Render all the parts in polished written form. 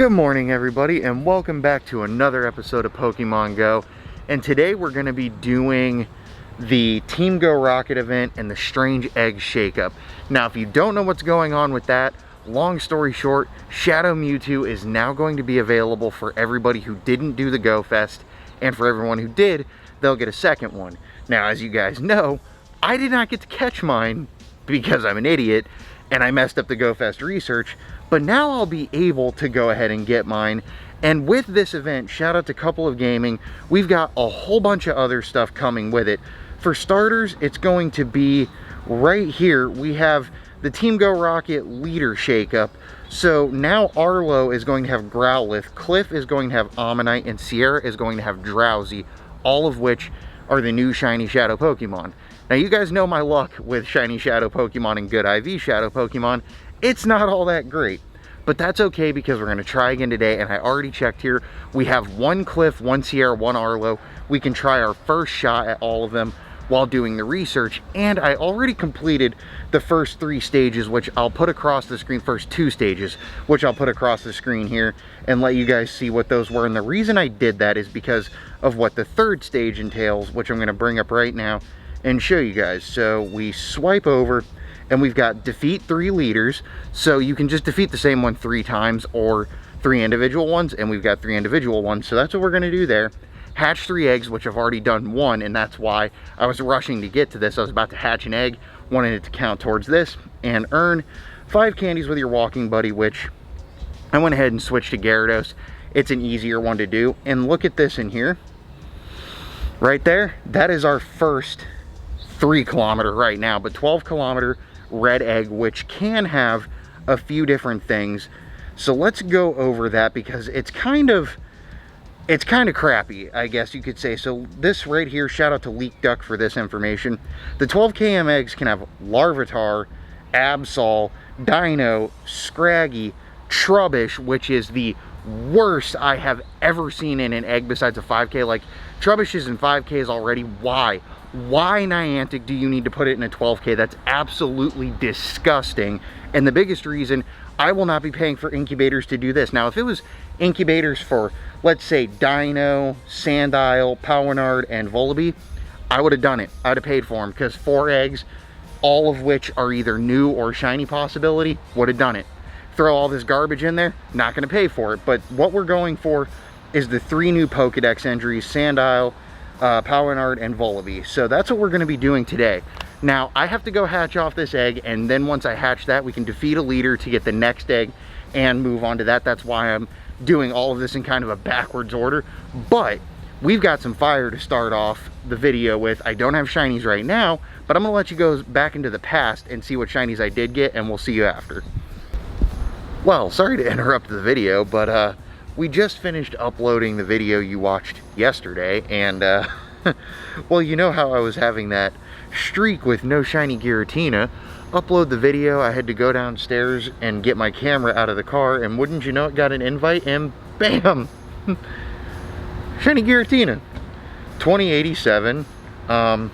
Good morning everybody, and welcome back to another episode of Pokemon Go. And today we're going to be doing the Team Go Rocket event and the Strange Egg Shakeup. Now if you don't know what's going on with that, long story short, Shadow Mewtwo is now going to be available for everybody who didn't do the Go Fest, and for everyone who did, they'll get a second one. Now as you guys know, I did not get to catch mine because I'm an idiot and I messed up the Go Fest research, but now I'll be able to go ahead and get mine. And with this event, shout out to Couple of Gaming, we've got a whole bunch of other stuff coming with it. For starters, it's going to be right here, we have the Team Go Rocket leader shakeup. So now Arlo is going to have Growlithe, Cliff is going to have Ammonite, and Sierra is going to have Drowsy, all of which are the new shiny shadow Pokemon. Now you guys know my luck with shiny shadow Pokemon and good IV shadow Pokemon. It's not all that great, but that's okay because we're going to try again today. And I already checked here, we have one Cliff, one Sierra, one Arlo. We can try our first shot at all of them while doing the research. And I already completed the first 3 stages, which I'll put across the screen, first 2 stages, which I'll put across the screen here and let you guys see what those were. And the reason I did that is because of what the 3rd stage entails, which I'm going to bring up right now and show you guys. So we swipe over and we've got defeat 3 leaders. So you can just defeat the same one 3 times or 3 individual ones, and we've got 3 individual ones. So that's what we're going to do there. Hatch 3 eggs, which I've already done 1, and that's why I was rushing to get to this. I was about to hatch an egg, wanted it to count towards this, and earn 5 candies with your walking buddy, which I went ahead and switched to Gyarados. It's an easier one to do. And look at this in here. Right there, that is our first 3 kilometer right now, but 12 kilometer red egg, which can have a few different things. So let's go over that because it's kind of crappy, I guess you could say. So this right here, shout out to Leak Duck for this information. The 12 km eggs can have Larvitar, Absol, Dino, Scraggy, Trubbish, which is the worst I have ever seen in an egg besides a 5k. Like, Trubbish is in 5ks already. Why Niantic do you need to put it in a 12k? That's absolutely disgusting. And the biggest reason, I will not be paying for incubators to do this. Now if it was incubators for, let's say, Dino, Sandile, Powernard, and Volibee, I would have done it. I would have paid for them, because 4 eggs, all of which are either new or shiny possibility, would have done it. Throw all this garbage in there, not going to pay for it. But what we're going for is the 3 new Pokedex entries, Sandile, Powernard, and Volibee. So that's what we're going to be doing today. Now I have to go hatch off this egg, and then once I hatch that, we can defeat a leader to get the next egg and move on to that. That's why I'm doing all of this in kind of a backwards order. But we've got some fire to start off the video with. I don't have shinies right now, but I'm going to let you go back into the past and see what shinies I did get, and we'll see you after. Well, sorry to interrupt the video, but we just finished uploading the video you watched yesterday, and well, you know how I was having that streak with no shiny Giratina. Upload the video, I had to go downstairs and get my camera out of the car, and wouldn't you know it, got an invite, and bam! Shiny Giratina. 2087. Oh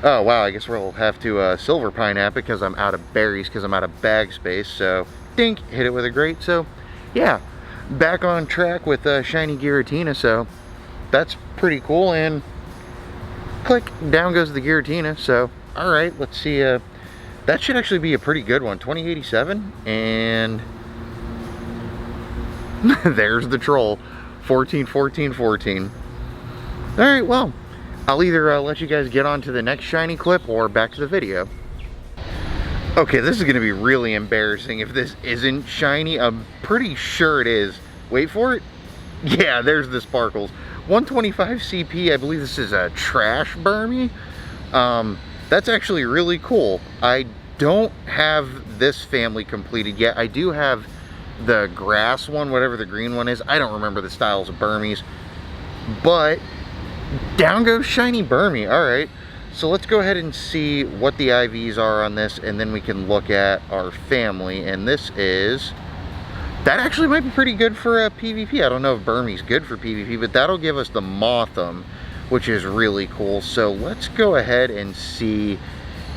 wow, I guess we'll have to Silver Pineapple because I'm out of berries, because I'm out of bag space. So dink, hit it with a grate. So yeah, back on track with shiny Giratina. So that's pretty cool. And click, down goes the Giratina. So all right, let's see. That should actually be a pretty good one. 2087, and there's the troll. 14, 14, 14. All right, well, I'll either let you guys get on to the next shiny clip or back to the video. Okay, this is gonna be really embarrassing if this isn't shiny. I'm pretty sure it is. Wait for it. Yeah, there's the sparkles. 125 CP, I believe this is a trash Burmy. That's actually really cool. I don't have this family completed yet. I do have the grass one, whatever the green one is. I don't remember the styles of Burmese, but down goes shiny Burmy. All right, so let's go ahead and see what the IVs are on this, and then we can look at our family. And this is, that actually might be pretty good for a PvP. I don't know if Burmy's good for PvP, but that'll give us the Mothim, which is really cool. So let's go ahead and see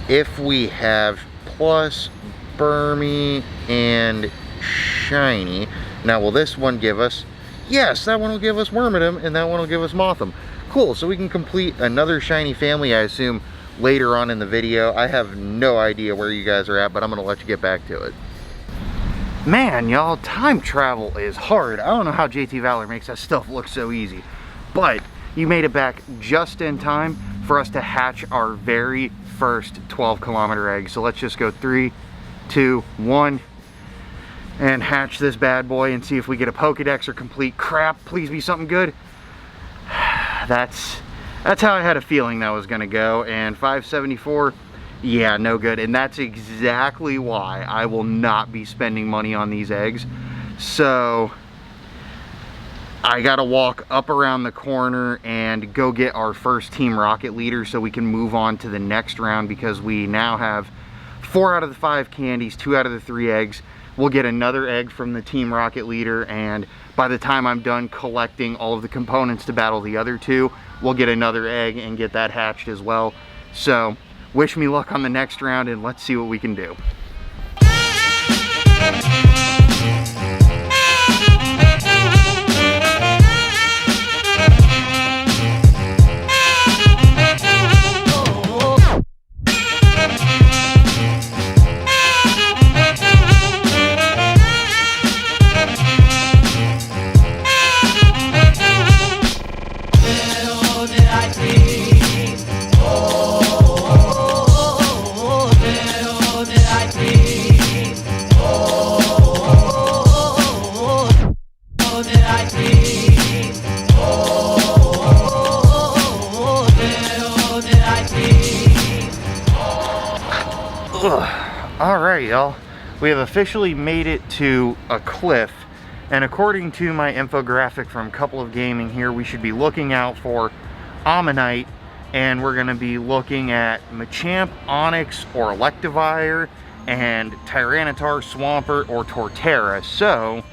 if we have plus Burmy and shiny. Now, will this one give us? Yes, that one will give us Wormadam, and that one will give us Motham. Cool, so we can complete another shiny family, I assume, later on in the video. I have no idea where you guys are at, but I'm gonna let you get back to it. Man, y'all, time travel is hard. I don't know how JT Valor makes that stuff look so easy, but you made it back just in time for us to hatch our very first 12-kilometer egg. So let's just go 3, 2, 1, and hatch this bad boy and see if we get a Pokedex or complete crap. Please be something good. That's how I had a feeling that was gonna go. And 574, yeah, no good. And that's exactly why I will not be spending money on these eggs. So I gotta walk up around the corner and go get our first Team Rocket leader so we can move on to the next round, because we now have 4 out of the 5 candies, 2 out of the 3 eggs. We'll get another egg from the Team Rocket leader, and by the time I'm done collecting all of the components to battle the other 2, we'll get another egg and get that hatched as well. So wish me luck on the next round, and let's see what we can do. Alright, y'all, we have officially made it to a cliff, and according to my infographic from Couple of Gaming here, we should be looking out for Ammonite, and we're going to be looking at Machamp, Onix, or Electivire, and Tyranitar, Swampert, or Torterra. So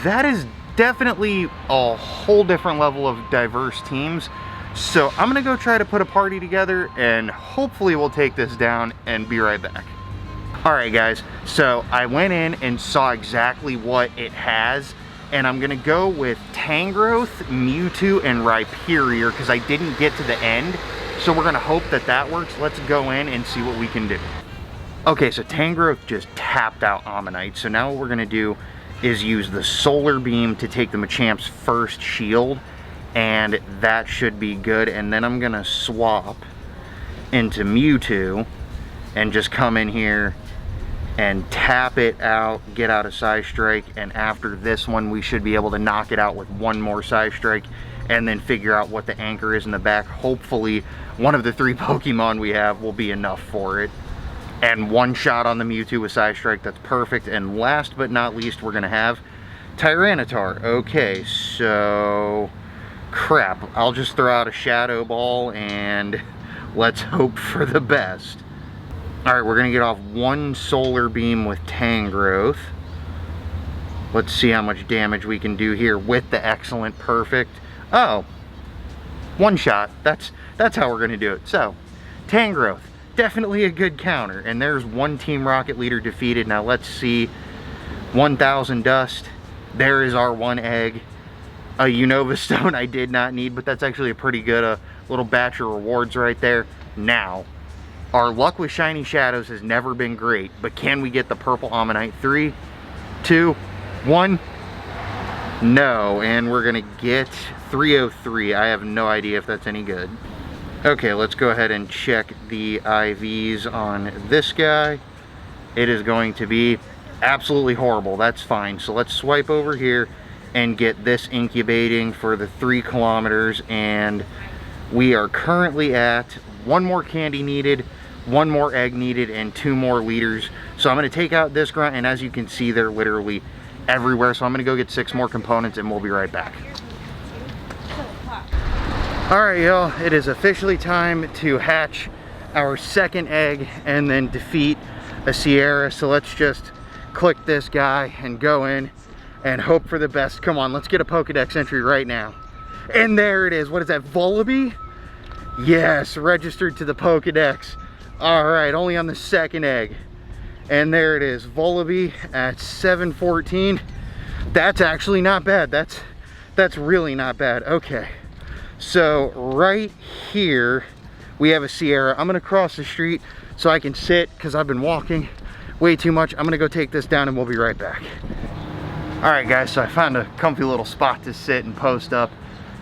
that is definitely a whole different level of diverse teams. So I'm going to go try to put a party together, and hopefully we'll take this down, and be right back. Alright guys, so I went in and saw exactly what it has, and I'm going to go with Tangrowth, Mewtwo, and Rhyperior, because I didn't get to the end, so we're going to hope that that works. Let's go in and see what we can do. Okay, so Tangrowth just tapped out Ammonite, so now what we're going to do is use the Solar Beam to take the Machamp's first shield, and that should be good. And then I'm going to swap into Mewtwo and just come in here and tap it out, get out a Psystrike, and after this one we should be able to knock it out with one more Psystrike, and then figure out what the anchor is in the back. Hopefully one of the 3 Pokemon we have will be enough for it. And one shot on the Mewtwo with Psystrike, that's perfect. And last but not least, we're gonna have Tyranitar. Okay, so crap, I'll just throw out a Shadow Ball and let's hope for the best. Alright, we're going to get off 1 Solar Beam with Tangrowth. Let's see how much damage we can do here with the Excellent Perfect. Oh, 1 shot. That's how we're going to do it. So, Tangrowth, definitely a good counter. And there's 1 Team Rocket leader defeated. Now let's see. 1,000 dust. There is our 1 egg. A Unova Stone I did not need, but that's actually a pretty good little batch of rewards right there. Now, our luck with Shiny Shadows has never been great, but can we get the purple Ammonite? 3, 2, 1. No, and we're gonna get 303. I have no idea if that's any good. Okay, let's go ahead and check the IVs on this guy. It is going to be absolutely horrible. That's fine. So let's swipe over here and get this incubating for the 3 kilometers, and we are currently at 1 more candy needed, 1 more egg needed, and 2 more leaders. So I'm going to take out this grunt, and as you can see, they're literally everywhere. So I'm going to go get 6 more components, and we'll be right back. Alright y'all, it is officially time to hatch our 2nd egg and then defeat a Sierra. So let's just click this guy and go in and hope for the best. Come on, let's get a Pokedex entry right now. And there it is. What is that, Volibee? Yes, registered to the Pokedex. Alright, only on the 2nd egg. And there it is, Volibee at 714. That's actually not bad. That's really not bad. Okay, so right here we have a Sierra. I'm gonna cross the street so I can sit because I've been walking way too much. I'm gonna go take this down and we'll be right back. All right guys, so I found a comfy little spot to sit and post up.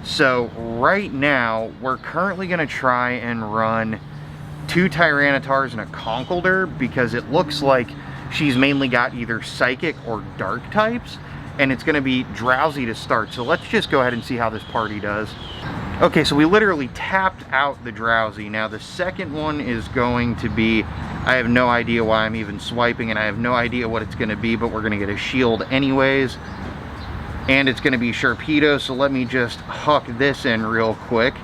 So right now we're currently gonna try and run 2 Tyrannitars and a Conkeldurr because it looks like she's mainly got either Psychic or Dark types, and it's gonna be Drowsy to start. So let's just go ahead and see how this party does. Okay, so we literally tapped out the Drowsy. Now the second one is going to be, I have no idea why I'm even swiping, and I have no idea what it's gonna be, but we're gonna get a shield anyways. And it's gonna be Sharpedo, so let me just huck this in real quick,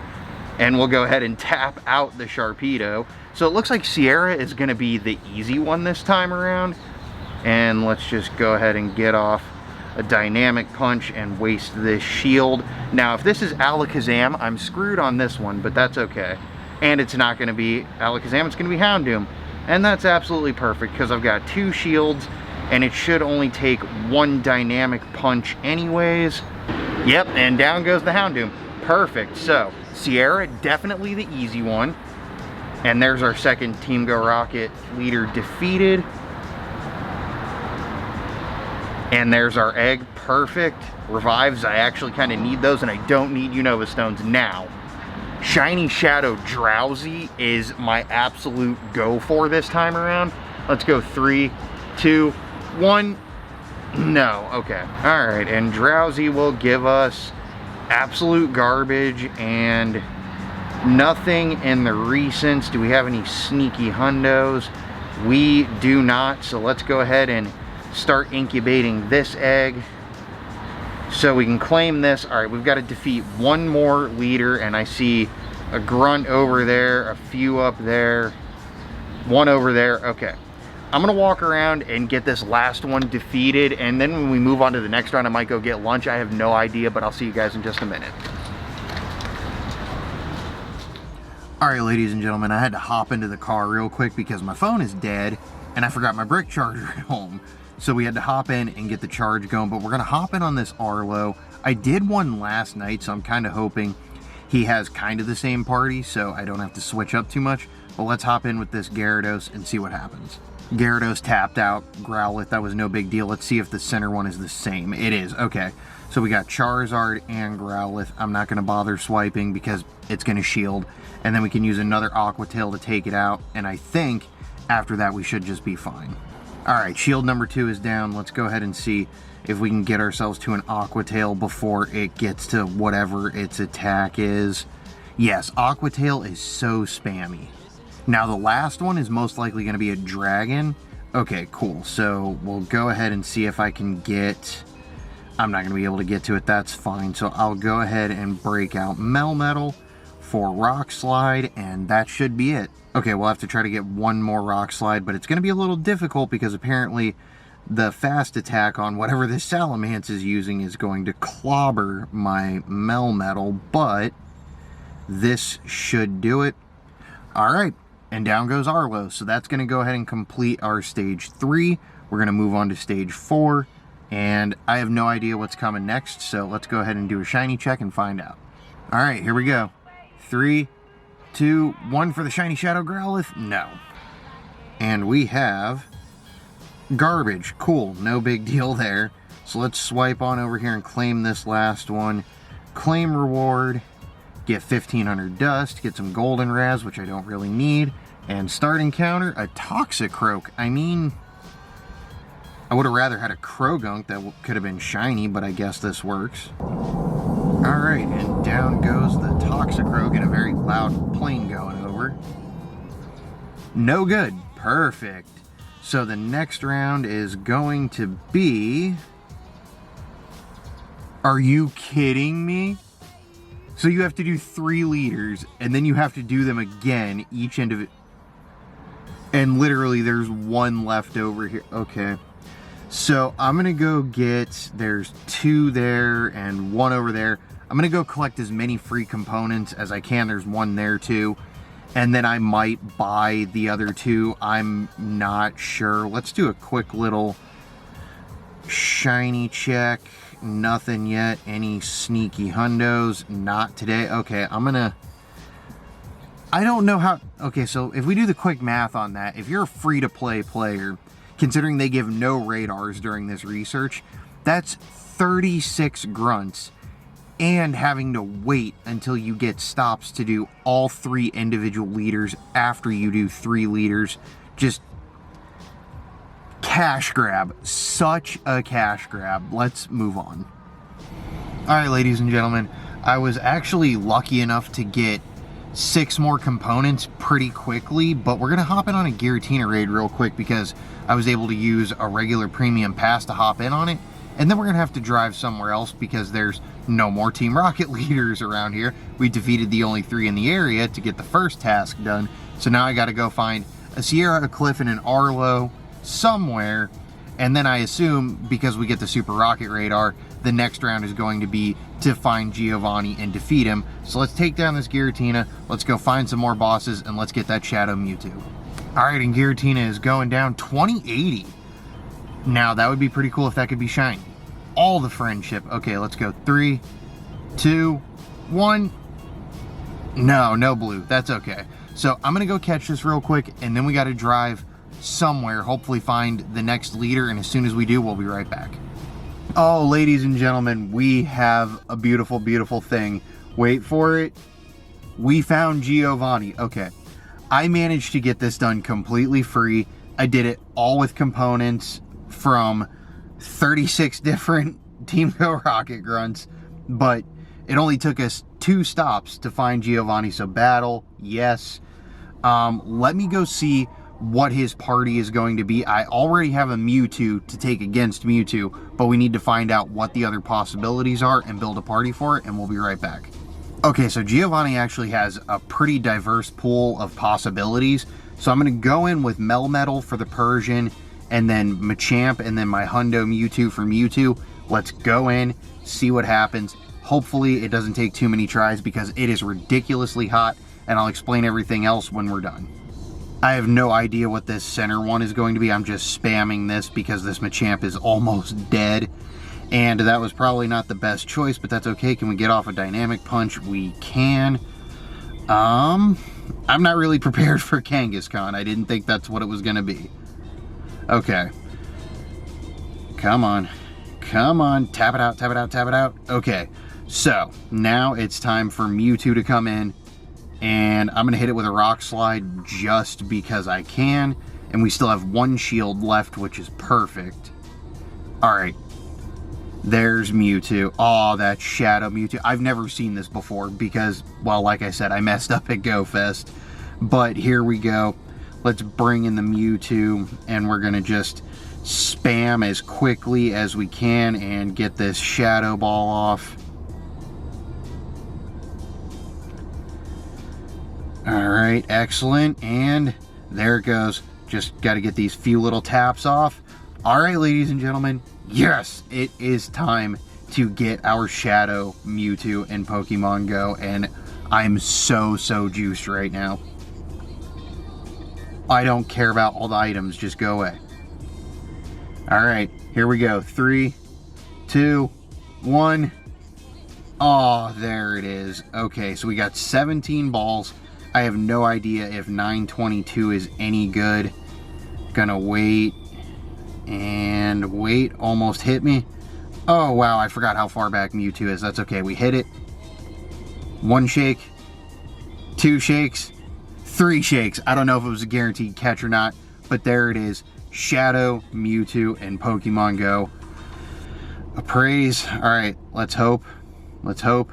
and we'll go ahead and tap out the Sharpedo. So it looks like Sierra is gonna be the easy one this time around. And let's just go ahead and get off a Dynamic Punch and waste this shield. Now if this is Alakazam, I'm screwed on this one, but that's okay. And it's not gonna be Alakazam, it's gonna be Houndoom. And that's absolutely perfect because I've got 2 shields and it should only take 1 Dynamic Punch anyways. Yep, and down goes the Houndoom. Perfect. So Sierra, definitely the easy one. And there's our second Team Go Rocket leader defeated. And there's our egg. Perfect. Revives, I actually kind of need those, and I don't need Unova Stones now. Shiny Shadow Drowsy is my absolute go for this time around. Let's go 3, 2, 1. No, okay. All right, and Drowsy will give us absolute garbage and nothing in the recents. Do we have any sneaky hundos? We do not, so let's go ahead and start incubating this egg so we can claim this. All right, we've got to defeat 1 more leader, and I see a grunt over there, a few up there, 1 over there. Okay, I'm gonna walk around and get this last one defeated, and then when we move on to the next round I might go get lunch. I have no idea, but I'll see you guys in just a minute. All right, ladies and gentlemen, I had to hop into the car real quick because my phone is dead and I forgot my brick charger at home. So we had to hop in and get the charge going, but we're gonna hop in on this Arlo. I did one last night, so I'm kind of hoping he has kind of the same party, so I don't have to switch up too much. But let's hop in with this Gyarados and see what happens. Gyarados tapped out, Growlithe, that was no big deal. Let's see if the center one is the same. It is, okay. So we got Charizard and Growlithe. I'm not gonna bother swiping because it's gonna shield. And then we can use another Aqua Tail to take it out, and I think after that we should just be fine. All right, shield number 2 is down. Let's go ahead and see if we can get ourselves to an Aqua Tail before it gets to whatever its attack is. Yes, Aqua Tail is so spammy. Now the last one is most likely gonna be a Dragon. Okay, cool. So we'll go ahead and see if I can get... I'm not gonna be able to get to it, that's fine. So I'll go ahead and break out Melmetal for Rock Slide, and that should be it. Okay, we'll have to try to get 1 more Rock Slide, but it's going to be a little difficult because apparently the fast attack on whatever this Salamence is using is going to clobber my Melmetal, but this should do it. All right, and down goes Arlo. So that's going to go ahead and complete our stage 3. We're going to move on to stage 4, and I have no idea what's coming next, so let's go ahead and do a shiny check and find out. All right, here we go. 3, 2, 1 for the Shiny Shadow Growlithe? No. And we have garbage. Cool, no big deal there. So let's swipe on over here and claim this last one. Claim reward, get 1500 dust, get some golden raz, which I don't really need, and start encounter a Toxicroak. I mean, I would have rather had a Krogunk that could have been shiny, but I guess this works. Alright, and down goes the Toxicroak in a very loud plane going over. No good. Perfect. So the next round is going to be... Are you kidding me? So you have to do 3 leaders, and then you have to do them again, each end of it. And literally there's 1 left over here. Okay. So I'm going to go get... There's 2 there and 1 over there. I'm going to go collect as many free components as I can. There's 1 there too. And then I might buy the other 2. I'm not sure. Let's do a quick little Shiny check. Nothing yet. Any sneaky hundos? Not today. Okay, I don't know how... Okay, so if we do the quick math on that, if you're a free-to-play player, considering they give no radars during this research, that's 36 grunts and having to wait until you get stops to do all 3 individual leaders after you do 3 leaders. Just cash grab. Such a cash grab. Let's move on. Alright, ladies and gentlemen, I was actually lucky enough to get 6 more components pretty quickly, but we're going to hop in on a Giratina raid real quick because I was able to use a regular premium pass to hop in on it, and then we're going to have to drive somewhere else because there's no more Team Rocket leaders around here. We defeated the only 3 in the area to get the first task done, so now I got to go find a Sierra, a Cliff, and an Arlo somewhere, and then I assume because we get the Super Rocket radar, the next round is going to be to find Giovanni and defeat him. So let's take down this Giratina, let's go find some more bosses, and let's get that Shadow Mewtwo. Alright, and Giratina is going down 2080. Now, that would be pretty cool if that could be shiny. All the friendship. Okay, let's go. 3, 2, 1. No blue. That's okay. So I'm going to go catch this real quick, and then we got to drive somewhere, hopefully find the next leader, and as soon as we do, we'll be right back. Oh, ladies and gentlemen, we have a beautiful, beautiful thing. Wait for it. We found Giovanni. Okay. I managed to get this done completely free. I did it all with components from 36 different Team Go Rocket grunts, but it only took us 2 stops to find Giovanni. So battle, yes. Let me go see what his party is going to be. I already have a Mewtwo to take against Mewtwo, but we need to find out what the other possibilities are and build a party for it, and we'll be right back. Okay, so Giovanni actually has a pretty diverse pool of possibilities. So I'm going to go in with Melmetal for the Persian, and then Machamp, and then my Hundo Mewtwo for Mewtwo. Let's go in, see what happens. Hopefully it doesn't take too many tries because it is ridiculously hot, and I'll explain everything else when we're done. I have no idea what this center one is going to be. I'm just spamming this because this Machamp is almost dead. And that was probably not the best choice, but that's okay. Can we get off a Dynamic Punch? We can. I'm not really prepared for Kangaskhan. I didn't think that's what it was going to be. Okay. Come on. Come on. Tap it out, tap it out, tap it out. Okay. So, now it's time for Mewtwo to come in. And I'm going to hit it with a Rock Slide just because I can. And we still have 1 shield left, which is perfect. Alright. There's Mewtwo. Oh, that Shadow Mewtwo. I've never seen this before because, well, like I said, I messed up at GoFest. But here we go. Let's bring in the Mewtwo, and we're going to just spam as quickly as we can and get this Shadow Ball off. Alright, excellent. And there it goes. Just got to get these few little taps off. Alright, ladies and gentlemen. Yes, it is time to get our Shadow Mewtwo in Pokemon Go, and I'm so juiced right now. I don't care about all the items, just go away. Alright, here we go. 3, 2, 1. Oh, there it is. Okay, so we got 17 balls. I have no idea if 922 is any good. Gonna wait. And wait, almost hit me. Oh, wow, I forgot how far back Mewtwo is. That's okay, we hit it. 1 shake. 2 shakes. 3 shakes. I don't know if it was a guaranteed catch or not, but there it is. Shadow Mewtwo in Pokemon Go. Appraise. Alright, let's hope. Let's hope.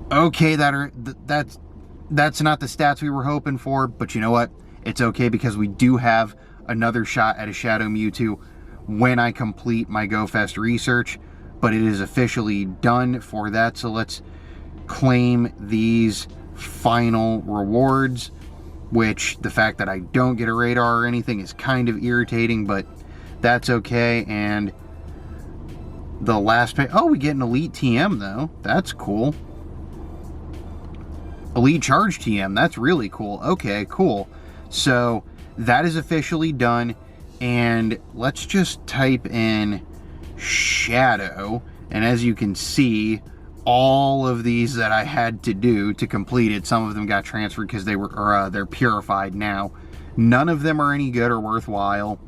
Okay, that's not the stats we were hoping for, but you know what? It's okay because we do have another shot at a Shadow Mewtwo when I complete my GoFest research, but it is officially done for that. So let's claim these final rewards, which the fact that I don't get a radar or anything is kind of irritating, but that's okay. And the last pay, oh, we get an Elite TM though. That's cool. Elite Charge TM, that's really cool. Okay, cool. So that is officially done. and let's just type in Shadow, and as you can see, all of these that I had to do to complete it, some of them got transferred because they're purified now. None of them are any good or worthwhile.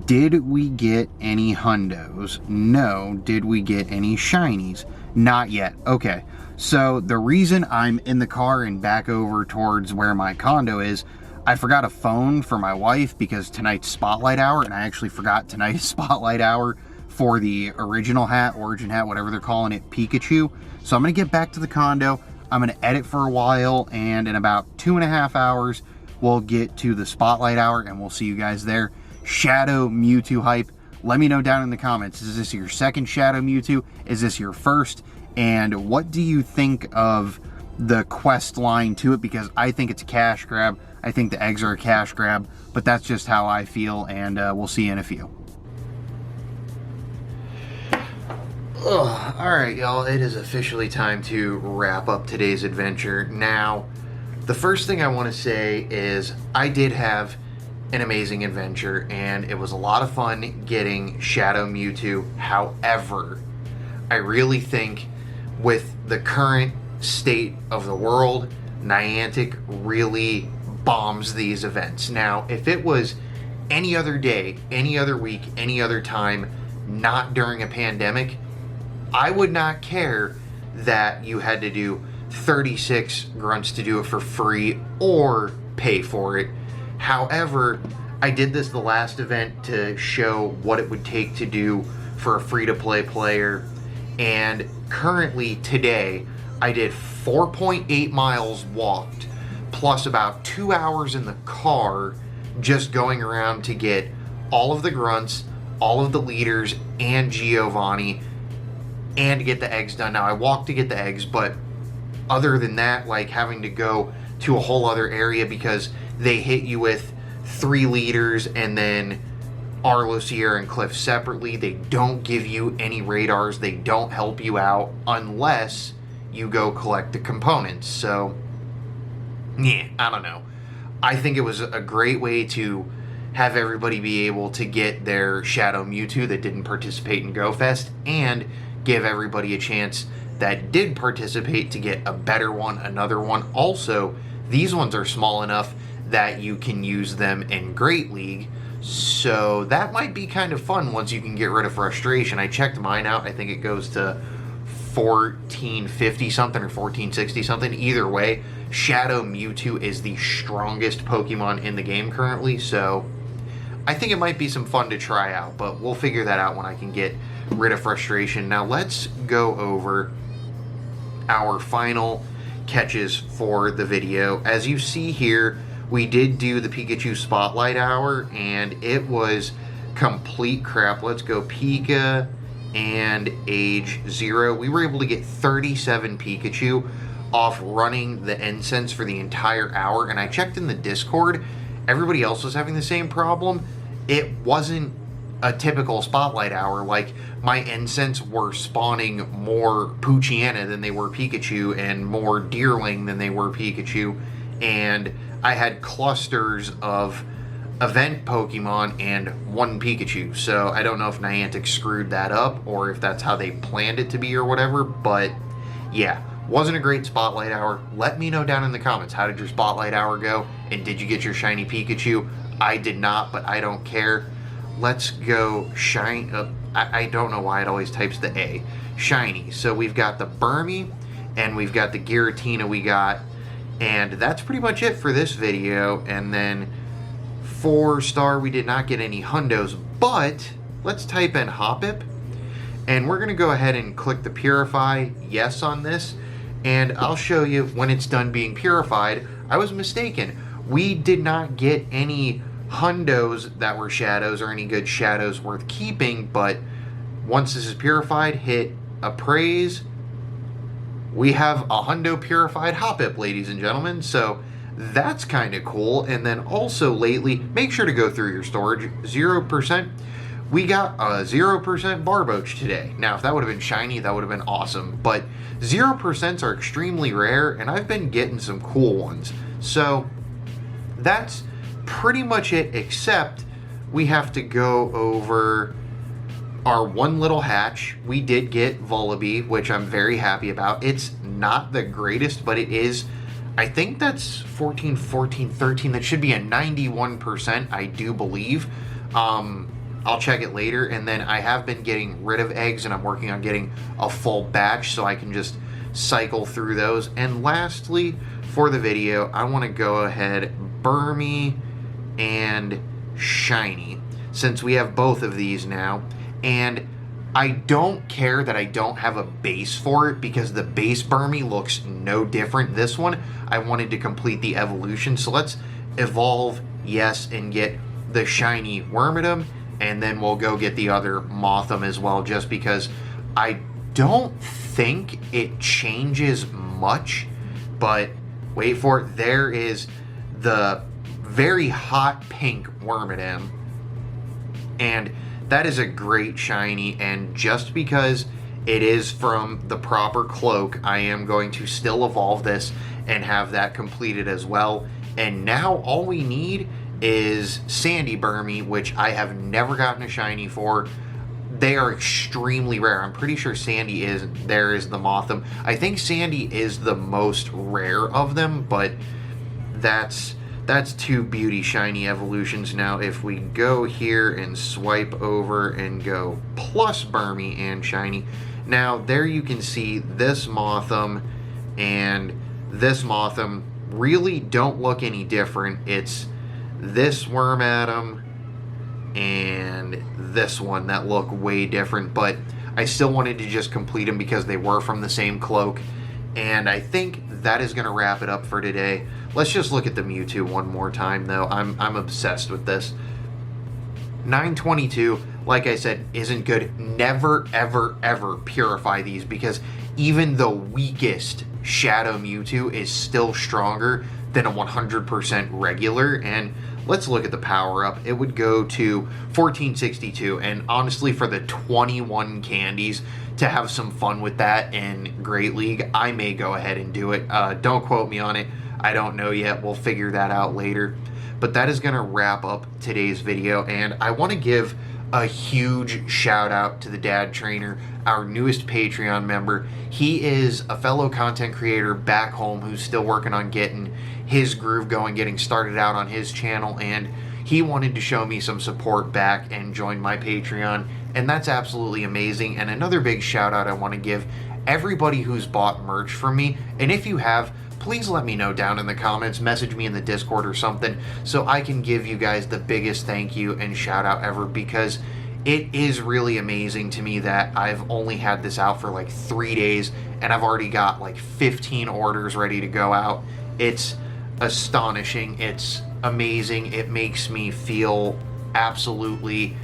Did we get any hundos? No. Did we get any shinies? Not yet. Okay, so the reason I'm in the car and back over towards where my condo is, I forgot a phone for my wife because tonight's spotlight hour, and I actually forgot tonight's spotlight hour for the original hat, origin hat, whatever they're calling it, Pikachu. So I'm going to get back to the condo. I'm going to edit for a while, and in about 2.5 hours, we'll get to the spotlight hour, and we'll see you guys there. Shadow Mewtwo hype. Let me know down in the comments. Is this your second Shadow Mewtwo? Is this your first? And what do you think of the quest line to it? Because I think it's a cash grab. I think the eggs are a cash grab, but that's just how I feel, and we'll see you in a few. Alright, y'all, it is officially time to wrap up today's adventure. Now, the first thing I want to say is I did have an amazing adventure, and it was a lot of fun getting Shadow Mewtwo. However, I really think with the current state of the world, Niantic really bombs these events. Now, if it was any other day, any other week, any other time, not during a pandemic, I would not care that you had to do 36 grunts to do it for free or pay for it. However, I did this the last event to show what it would take to do for a free-to-play player, and currently today I did 4.8 miles walked plus about 2 hours in the car just going around to get all of the grunts, all of the leaders, and Giovanni, and to get the eggs done. Now, I walked to get the eggs, but other than that, like having to go to a whole other area because they hit you with 3 leaders and then Arlo, Sierra, and Cliff separately. They don't give you any radars. They don't help you out unless you go collect the components. So, yeah, I don't know. I think it was a great way to have everybody be able to get their Shadow Mewtwo that didn't participate in GoFest, and give everybody a chance that did participate to get a better one, another one. Also, these ones are small enough that you can use them in Great League, so that might be kind of fun once you can get rid of frustration. I checked mine out. I think it goes to 1450 something or 1460 something. Either way, Shadow Mewtwo is the strongest Pokemon in the game currently, so I think it might be some fun to try out, but we'll figure that out when I can get rid of frustration. Now let's go over our final catches for the video. As you see here, we did do the Pikachu Spotlight Hour, and it was complete crap. Let's go Pika and age 0. We were able to get 37 Pikachu off running the incense for the entire hour, and I checked in the Discord. Everybody else was having the same problem. It wasn't a typical Spotlight Hour. Like, my incense were spawning more Poochyena than they were Pikachu, and more Deerling than they were Pikachu, and I had clusters of event Pokemon and 1 Pikachu. So I don't know if Niantic screwed that up or if that's how they planned it to be or whatever, but yeah, wasn't a great Spotlight Hour. Let me know down in the comments, how did your Spotlight Hour go, and did you get your shiny Pikachu? I did not, but I don't care. Let's go shine. I don't know why it always types the A. Shiny. So we've got the Burmy, and we've got the Giratina we got, and that's pretty much it for this video. And then 4-star, we did not get any hundos, but let's type in Hoppip, and we're going to go ahead and click the Purify Yes on this, and I'll show you when it's done being purified. I was mistaken. We did not get any hundos that were shadows or any good shadows worth keeping, but once this is purified, hit appraise, we have a hundo purified Hoppip, ladies and gentlemen. So that's kind of cool. And then also lately, make sure to go through your storage. 0%. We got a 0% Barboach today. Now, if that would have been shiny, that would have been awesome. But 0% are extremely rare, and I've been getting some cool ones. So that's pretty much it, except we have to go over our one little hatch. We did get Vullaby, which I'm very happy about. It's not the greatest, but it is, I think that's 14, 14, 13. That should be a 91%, I do believe. I'll check it later. And then I have been getting rid of eggs, and I'm working on getting a full batch so I can just cycle through those. And lastly, for the video, I want to go ahead, Burmy and Shiny, since we have both of these now. And I don't care that I don't have a base for it, because the base Burmy looks no different. This one, I wanted to complete the evolution. So let's evolve, yes, and get the shiny Wormadam, and then we'll go get the other Motham as well, just because I don't think it changes much. But wait for it, there is the very hot pink Wormadam, and that is a great shiny. And just because it is from the proper cloak, I am going to still evolve this and have that completed as well. And now all we need is Sandy Burmy, which I have never gotten a shiny for. They are extremely rare. I'm pretty sure Sandy is the Motham. I think Sandy is the most rare of them, but that's two beauty shiny evolutions. Now if we go here and swipe over and go plus Burmy and shiny, now there you can see this Motham and this Motham really don't look any different. It's this Wormadam and this one that look way different, but I still wanted to just complete them because they were from the same cloak. And I think that is going to wrap it up for today. Let's just look at the Mewtwo one more time, though. I'm obsessed with this. 922, like I said, isn't good. Never, ever, ever purify these, because even the weakest Shadow Mewtwo is still stronger than a 100% regular. And let's look at the power up. It would go to 1462, and honestly, for the 21 candies to have some fun with that in Great League, I may go ahead and do it. Don't quote me on it. I don't know yet. We'll figure that out later. But that is going to wrap up today's video, and I want to give a huge shout out to TheDadTrainer, our newest Patreon member. He is a fellow content creator back home who's still working on getting his groove going, getting started out on his channel, and he wanted to show me some support back and join my Patreon, and that's absolutely amazing. And another big shout out I want to give everybody who's bought merch from me, and if you have, please let me know down in the comments, message me in the Discord or something, so I can give you guys the biggest thank you and shout out ever, because it is really amazing to me that I've only had this out for like 3 days and I've already got like 15 orders ready to go out. It's astonishing. It's amazing. It makes me feel absolutely,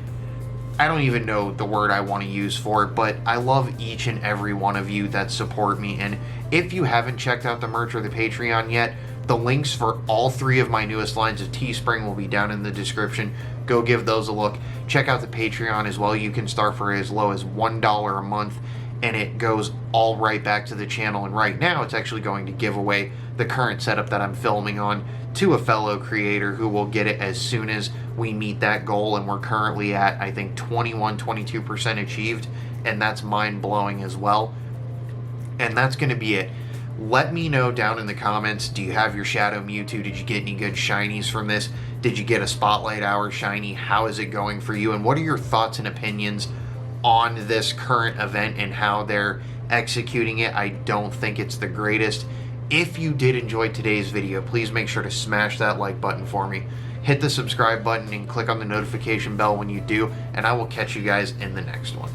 I don't even know the word I want to use for it, but I love each and every one of you that support me. And if you haven't checked out the merch or the Patreon yet, the links for all 3 of my newest lines of Teespring will be down in the description. Go give those a look. Check out the Patreon as well. You can start for as low as $1 a month, and it goes all right back to the channel. And right now, it's actually going to give away the current setup that I'm filming on to a fellow creator who will get it as soon as we meet that goal. And we're currently at, I think, 22% achieved, and that's mind-blowing as well. And that's going to be it. Let me know down in the comments, do you have your Shadow Mewtwo? Did you get any good shinies from this? Did you get a Spotlight Hour shiny? How is it going for you? And what are your thoughts and opinions on this current event and how they're executing it? I don't think it's the greatest. If you did enjoy today's video, please make sure to smash that like button for me. Hit the subscribe button and click on the notification bell when you do, and I will catch you guys in the next one.